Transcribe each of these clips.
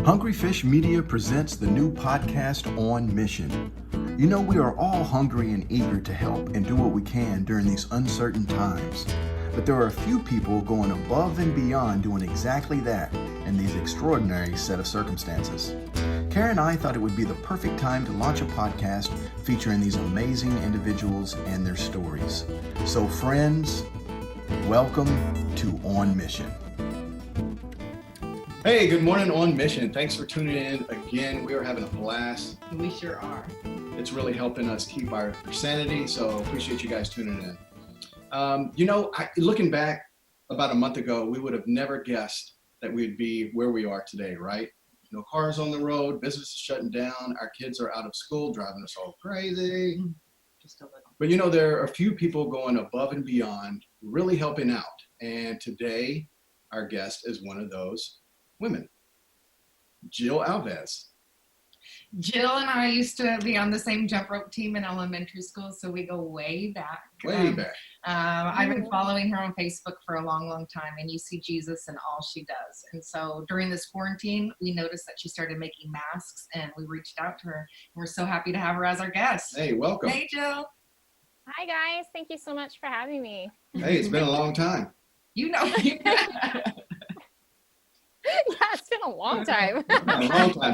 Hungry Fish Media presents the new podcast On Mission. You know, we are all hungry and eager to help and do what we can during these uncertain times. But there are a few people going above and beyond doing exactly that in these extraordinary set of circumstances. Kara and I thought it would be the perfect time to launch a podcast featuring these amazing individuals and their stories. So friends, welcome to On Mission. Hey, good morning, On Mission. Thanks for tuning in again. We are having a blast. We sure are. It's really helping us keep our sanity, so appreciate you guys tuning in. Looking back about a month ago, we would have never guessed that we'd be where we are today, right? No cars on the road, business is shutting down, our kids are out of school, driving us all crazy. Just a little. But there are a few people going above and beyond, really helping out. And today, our guest is one of those women, Jill Alvis. Jill and I used to be on the same jump rope team in elementary school, so we go way back. I've been following her on Facebook for a long, long time, and you see Jesus in all she does. And so during this quarantine, we noticed that she started making masks, and we reached out to her. And we're so happy to have her as our guest. Hey, welcome. Hey, Jill. Hi, guys. Thank you so much for having me. Hey, it's been a long time. Yeah, it's been a long time.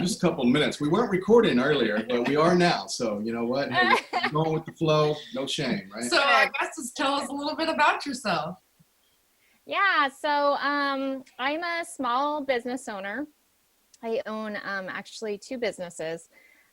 Just a couple of minutes. We weren't recording earlier, but we are now. So you know what? Hey, going with the flow, no shame, right? So I guess just tell us a little bit about yourself. Yeah, so I'm a small business owner. I own actually two businesses,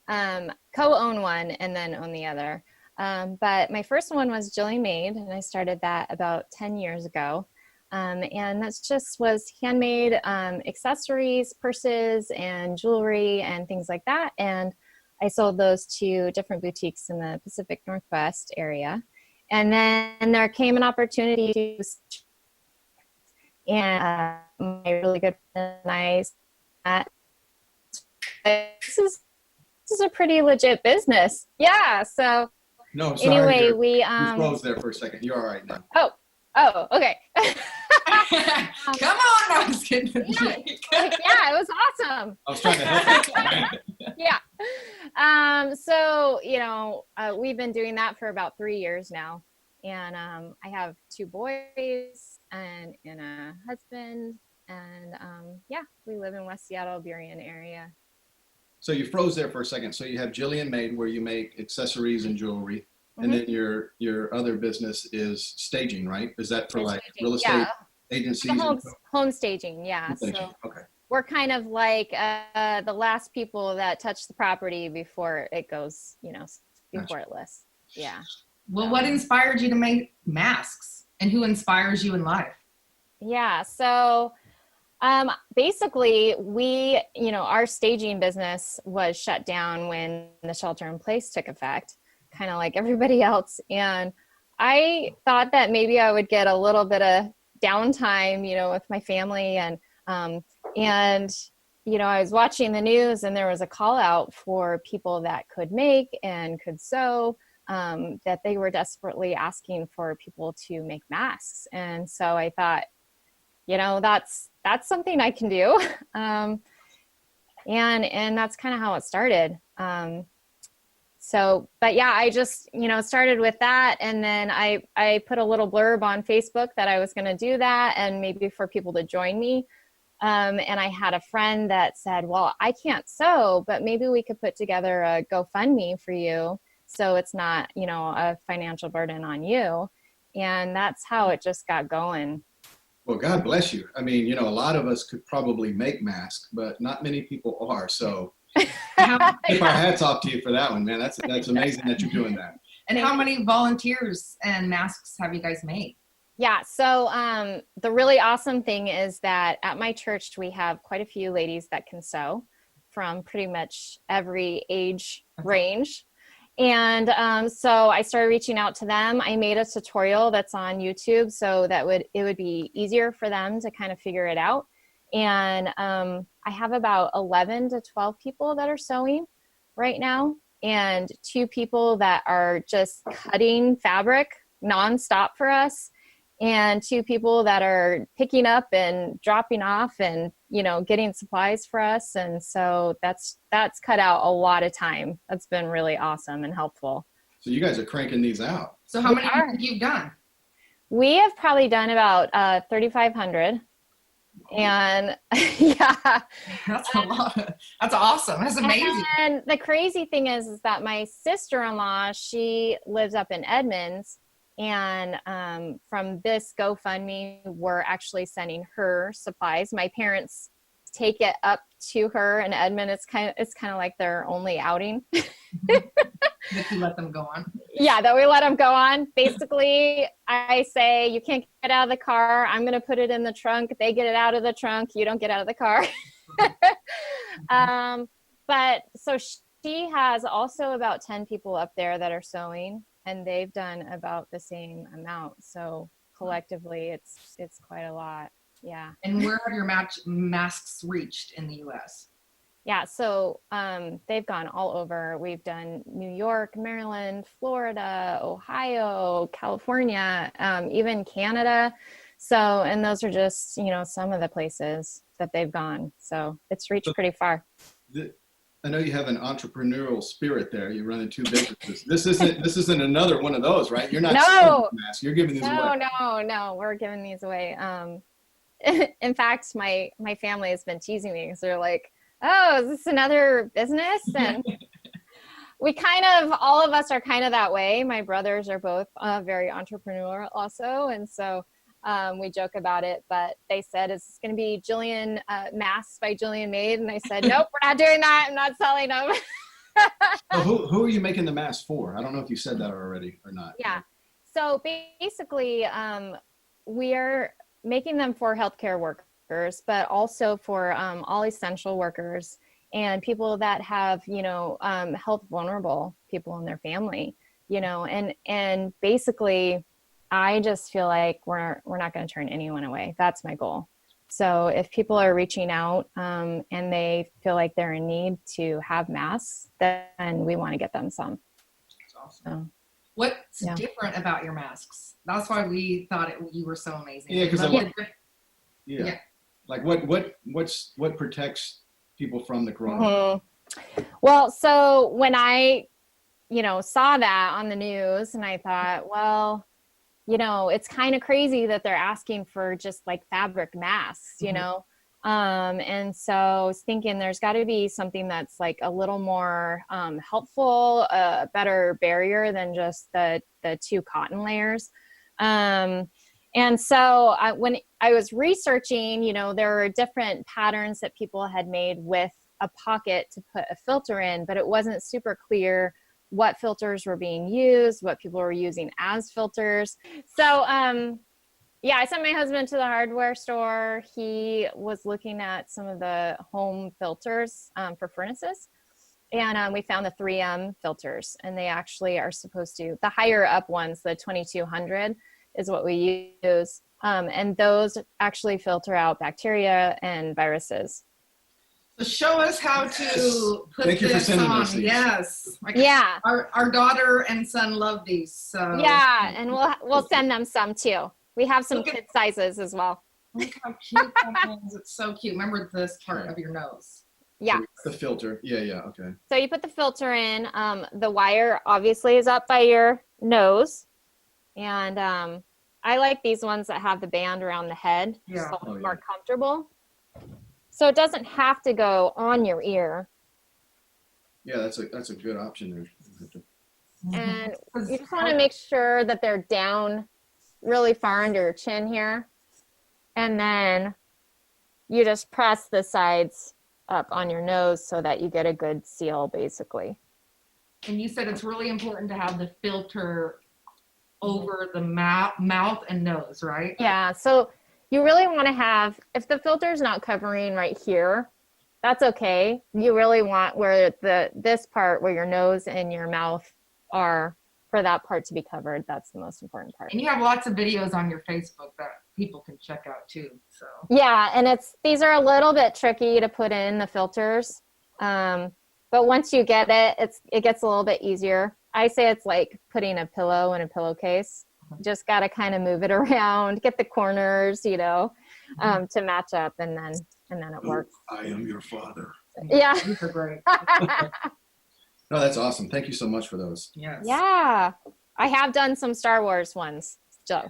co-own one and then own the other. But my first one was Jill Made, and I started that about 10 years ago. And that's just was handmade accessories, purses, and jewelry and things like that. And I sold those to different boutiques in the Pacific Northwest area. And then there came an opportunity to, and my really good friend and I said, this is a pretty legit business. Yeah. So no, sorry, anyway, you froze there for a second. You're all right now. Oh, okay. Come on, I was kidding. Yeah, it was awesome. I was trying to help you. Yeah. So, we've been doing that for about 3 years now. And I have two boys and a husband. And we live in West Seattle, Burien area. So you froze there for a second. So you have Jillian Made, where you make accessories and jewelry. And then your other business is staging, right? Is that for like real estate agencies? Home staging, yeah. Staging. So okay. We're kind of like the last people that touch the property before it goes, before it lists. Yeah. Well, what inspired you to make masks, and who inspires you in life? Yeah. So basically we, our staging business was shut down when the shelter in place took effect, kind of like everybody else. And I thought that maybe I would get a little bit of downtime, with my family. And I was watching the news, and there was a call out for people that could make and could sew, that they were desperately asking for people to make masks. And so I thought, that's something I can do. And that's kind of how it started. I just, started with that. And then I put a little blurb on Facebook that I was going to do that, and maybe for people to join me. And I had a friend that said, well, I can't sew, but maybe we could put together a GoFundMe for you, so it's not, a financial burden on you. And that's how it just got going. Well, God bless you. I mean, a lot of us could probably make masks, but not many people are. So tip our hats off to you for that one, man. That's amazing that you're doing that. And how many volunteers and masks have you guys made? Yeah. So the really awesome thing is that at my church, we have quite a few ladies that can sew from pretty much every age range. And so I started reaching out to them. I made a tutorial that's on YouTube, so that it would be easier for them to kind of figure it out. And I have about 11 to 12 people that are sewing right now, and 2 people that are just cutting fabric nonstop for us, and 2 people that are picking up and dropping off and getting supplies for us. And so that's cut out a lot of time. That's been really awesome and helpful. So you guys are cranking these out. So how many do you think you've done? We have probably done about 3,500. And yeah, that's a lot. That's awesome. That's amazing. And the crazy thing is that my sister-in-law, she lives up in Edmonds, and from this GoFundMe, we're actually sending her supplies. My parents take it up to her in Edmond. It's kind of like their only outing. That you let them go on. Yeah, that we let them go on. Basically, I say, you can't get out of the car. I'm going to put it in the trunk. They get it out of the trunk. You don't get out of the car. But so she has also about 10 people up there that are sewing, and they've done about the same amount. So collectively, it's quite a lot. Yeah. And where have your masks reached in the U.S.? Yeah, so they've gone all over. We've done New York, Maryland, Florida, Ohio, California, even Canada. So, and those are just, some of the places that they've gone. So it's reached pretty far. I know you have an entrepreneurial spirit there. You're running two businesses. This isn't another one of those, right? You're not selling masks. You're giving these away. No. We're giving these away. In fact, my family has been teasing me because they're like, oh, is this another business? And all of us are kind of that way. My brothers are both very entrepreneurial also. And so we joke about it, but they said, is this going to be Jillian masks by Jillian Made? And I said, nope, we're not doing that. I'm not selling them. So who are you making the masks for? I don't know if you said that already or not. Yeah. So basically, we are making them for healthcare workers, but also for all essential workers and people that have, health vulnerable people in their family, and basically I just feel like we're not going to turn anyone away. That's my goal. So if people are reaching out and they feel like they're in need to have masks, then we want to get them some. That's awesome. So. What's different about your masks? That's why we thought you were so amazing. Yeah, because yeah. Like what protects people from the coronavirus? Mm-hmm. Well, so when I, saw that on the news, and I thought, well, it's kind of crazy that they're asking for just like fabric masks, and so I was thinking there's got to be something that's like a little more helpful, a better barrier than just the two cotton layers. And so when I was researching, there were different patterns that people had made with a pocket to put a filter in, but it wasn't super clear what filters were being used, what people were using as filters. So, I sent my husband to the hardware store. He was looking at some of the home filters for furnaces. And we found the 3M filters, and they actually are supposed to, the higher up ones, the 2200 is what we use. And those actually filter out bacteria and viruses. So show us how to put Thank you for this sending on. us these. Yes. Yeah. Our daughter and son love these. So yeah, and we'll send them some too. We have some kid sizes as well. Look how cute that is. It's so cute. Remember this part of your nose. Yeah. The filter. Yeah. Okay. So you put the filter in. The wire obviously is up by your nose. And I like these ones that have the band around the head. Yeah. So it's more comfortable. So it doesn't have to go on your ear. Yeah, that's a good option there. And you just want to make sure that they're down really far under your chin here. And then you just press the sides up on your nose so that you get a good seal, basically. And you said it's really important to have the filter over the mouth and nose, right? Yeah, so you really want to have, if the filter's not covering right here, that's okay. You really want where this part where your nose and your mouth are, for that part to be covered. That's the most important part. And you have lots of videos on your Facebook that people can check out too. So yeah, and these are a little bit tricky to put in the filters. But once you get it, it gets a little bit easier. I say it's like putting a pillow in a pillowcase. Just got to kind of move it around, get the corners, to match up, and then and then it works. I am your father. Yeah. These are great. No, that's awesome. Thank you so much for those. Yes. Yeah. I have done some Star Wars ones. So.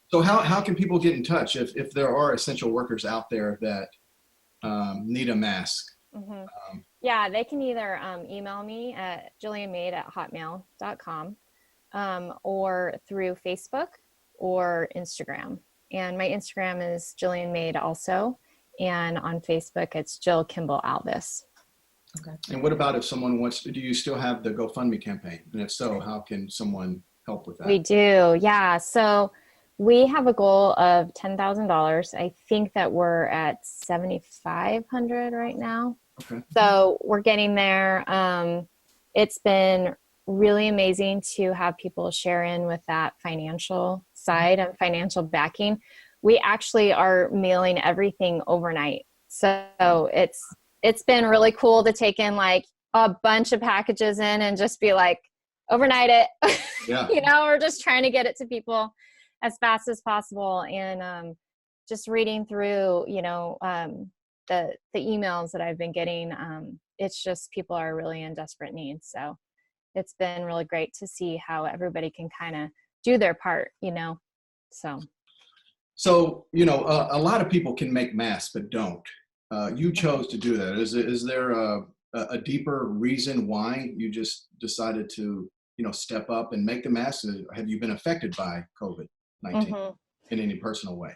So how can people get in touch if there are essential workers out there that need a mask? Mm-hmm. Yeah, they can either email me at jillianmaid@hotmail.com or through Facebook or Instagram. And my Instagram is Jillian Maid also. And on Facebook, it's Jill Kimball Alvis. Okay. And what about if someone wants to, do you still have the GoFundMe campaign? And if so, how can someone help with that? We do, yeah. So we have a goal of $10,000. I think that we're at 7,500 right now. Okay. So we're getting there. It's been really amazing to have people share in with that financial side and financial backing. We actually are mailing everything overnight. So it's been really cool to take in like a bunch of packages in and just be like, overnight it. Yeah. You know, we're just trying to get it to people as fast as possible. And just reading through, you know, the emails that I've been getting, it's just people are really in desperate need. So it's been really great to see how everybody can kind of do their part, you know. So, you know, a lot of people can make masks, but don't. You chose to do that. Is there a deeper reason why you just decided to, you know, step up and make the masks? Have you been affected by COVID-19 in any personal way?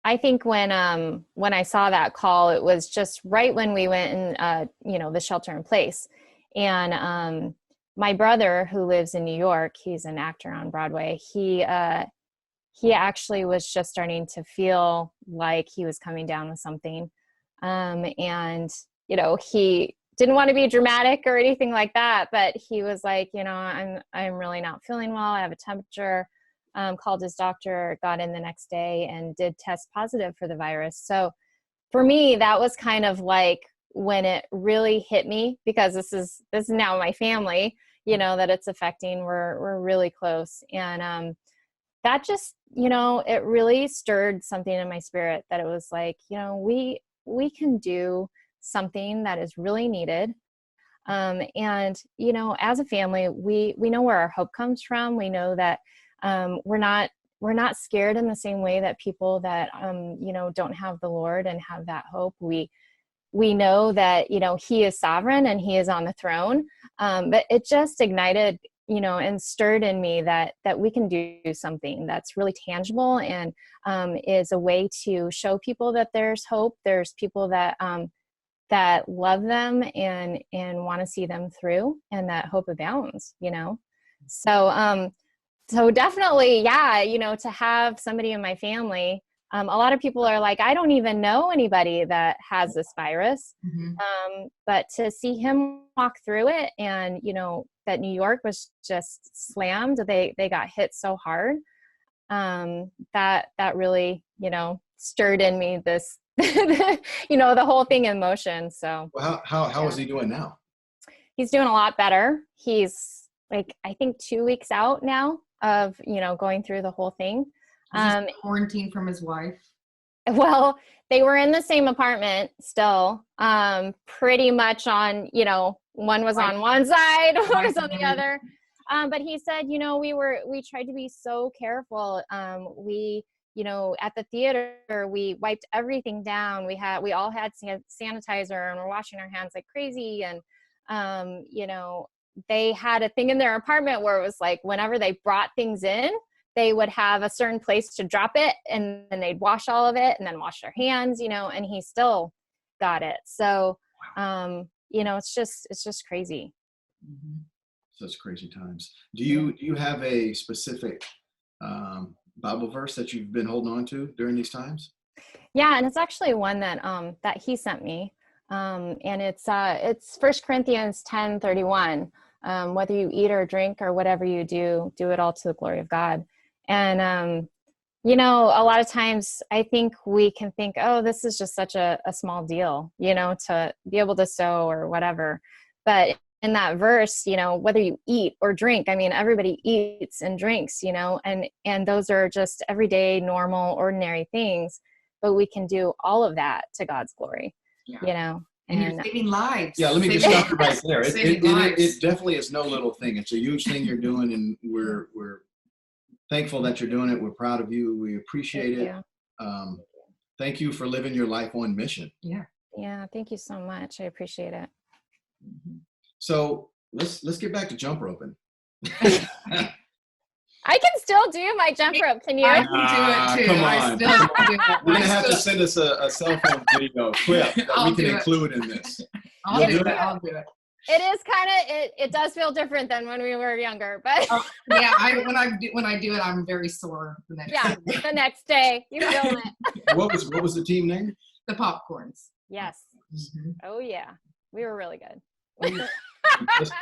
I think when I saw that call, it was just right when we went in, you know, the shelter in place. And my brother, who lives in New York, he's an actor on Broadway. He actually was just starting to feel like he was coming down with something. And, you know, he didn't want to be dramatic or anything like that, but he was like, you know, I'm really not feeling well. I have a temperature. Called his doctor, got in the next day and did test positive for the virus. So for me, that was kind of like when it really hit me, because this is now my family, you know, that it's affecting. We're really close. And that just, you know, it really stirred something in my spirit that it was like, you know, we can do something that is really needed. And, you know, as a family, we know where our hope comes from. We know that we're not scared in the same way that people that, you know, don't have the Lord and have that hope. We know that, you know, he is sovereign and he is on the throne. But it just ignited, you know, and stirred in me that we can do something that's really tangible and is a way to show people that there's hope. There's people that love them and want to see them through, and that hope abounds, you know? So definitely, yeah, you know, to have somebody in my family, a lot of people are like, I don't even know anybody that has this virus. But to see him walk through it, and, you know, that New York was just slammed. They got hit so hard. That really, you know, stirred in me this, you know, the whole thing in motion. So Well, how is he doing now? He's doing a lot better. He's like, I think 2 weeks out now of, you know, going through the whole thing. Quarantined from his wife. Well, they were in the same apartment still, pretty much on, you know, one was on one side, one was on the other. But he said, you know, we tried to be so careful. We, you know, at the theater, we wiped everything down. We all had sanitizer and we're washing our hands like crazy. And, you know, they had a thing in their apartment where it was like, whenever they brought things in, they would have a certain place to drop it, and then they'd wash all of it and then wash their hands, you know, and he still got it. So, you know, it's just crazy. Such crazy times. Do you have a specific Bible verse that you've been holding on to during these times? Yeah, and it's actually one that he sent me, and it's 1 Corinthians 10:31. Whether you eat or drink or whatever you do, do it all to the glory of God. And you know, a lot of times I think we can think, oh, this is just such a small deal, you know, to be able to sow or whatever. But in that verse, you know, whether you eat or drink, I mean, everybody eats and drinks, you know, and those are just everyday, normal, ordinary things. but we can do all of that to God's glory, Yeah. you know. And you're saving lives. Yeah, let me just stop you right there. It It definitely is no little thing. It's a huge thing you're doing, and we're thankful that you're doing it. We're proud of you. We appreciate it. Thank you for living your life on mission. Yeah. Yeah, thank you so much. I appreciate it. So let's get back to jump roping. I can still do my jump rope. Can you? I can do it too. Come I on. still can do it. You're gonna have to send us a cell phone video clip that we can include in this. I'll do it. I'll do it. It is kind of it does feel different than when we were younger, but yeah, when I do it, I'm very sore the next day. The next day you feel it. What was the team name? The Popcorns. Yes. Mm-hmm. Oh yeah, we were really good.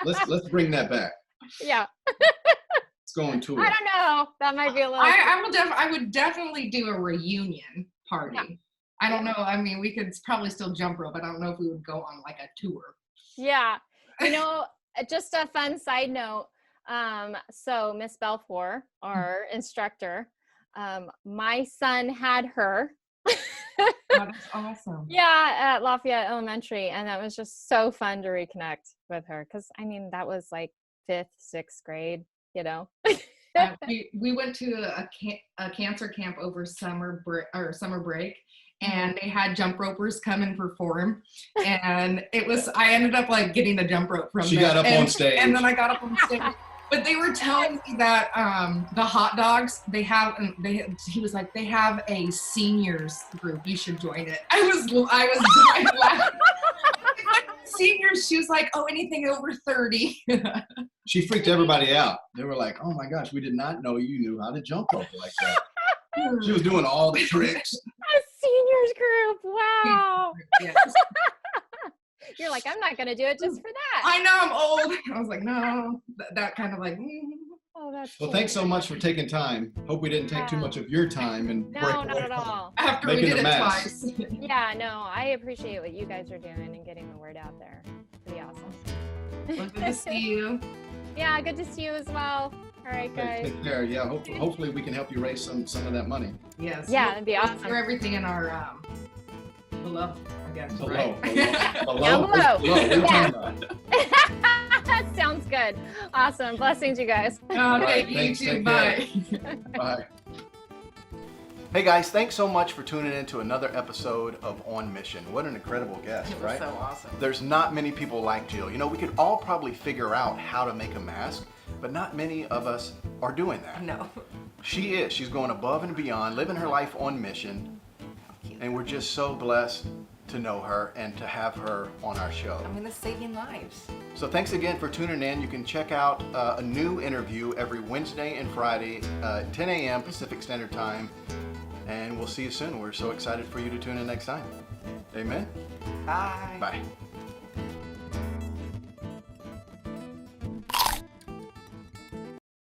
let's bring that back. Yeah. Let's go on tour. I don't know. That might be a little. I would definitely do a reunion party. Yeah. I don't know. I mean, we could probably still jump rope, but I don't know if we would go on like a tour. Yeah. You know, just a fun side note. So Miss Belfour, our instructor, my son had her. Oh, that's awesome. Yeah, at Lafayette Elementary, and that was just so fun to reconnect with her because I mean that was like 5th, 6th grade, you know. We went to a cancer camp over summer break, and they had jump ropers come and perform, and I ended up like getting the jump rope from them. She got up on stage, and then I got up on stage. But they were telling me that the hot dogs he was like, they have a seniors group. You should join it. I was laughing. Seniors, she was like, oh, anything over 30. She freaked everybody out. They were like, oh my gosh, we did not know you knew how to jump rope like that. She was doing all the tricks. A seniors group. Wow. Yes. You're like, I'm not going to do it just for that. I know, I'm old. I was like, no. That kind of like, Oh, that's well, thanks so much for taking time. Hope we didn't take too much of your time and not at all. After we did it twice. Yeah, no, I appreciate what you guys are doing and getting the word out there. Pretty awesome. Well, good to see you. Yeah, good to see you as well. All right, guys. Take care. Yeah, hopefully we can help you raise some of that money. Yes. Yeah, that'd be awesome. For everything in our below, I guess. Below. Below. What are you talking about? Sounds good. Awesome. Blessings, you guys. Okay, you too. Bye. Bye. Hey guys, thanks so much for tuning in to another episode of On Mission. What an incredible guest, it was right? So awesome. There's not many people like Jill. You know, we could all probably figure out how to make a mask, but not many of us are doing that. No. She is. She's going above and beyond, living her life on mission. And we're just so blessed to know her and to have her on our show. I mean, it's saving lives. So thanks again for tuning in. You can check out a new interview every Wednesday and Friday, 10 a.m. Pacific Standard Time. And we'll see you soon. We're so excited for you to tune in next time. Amen. Bye. Bye.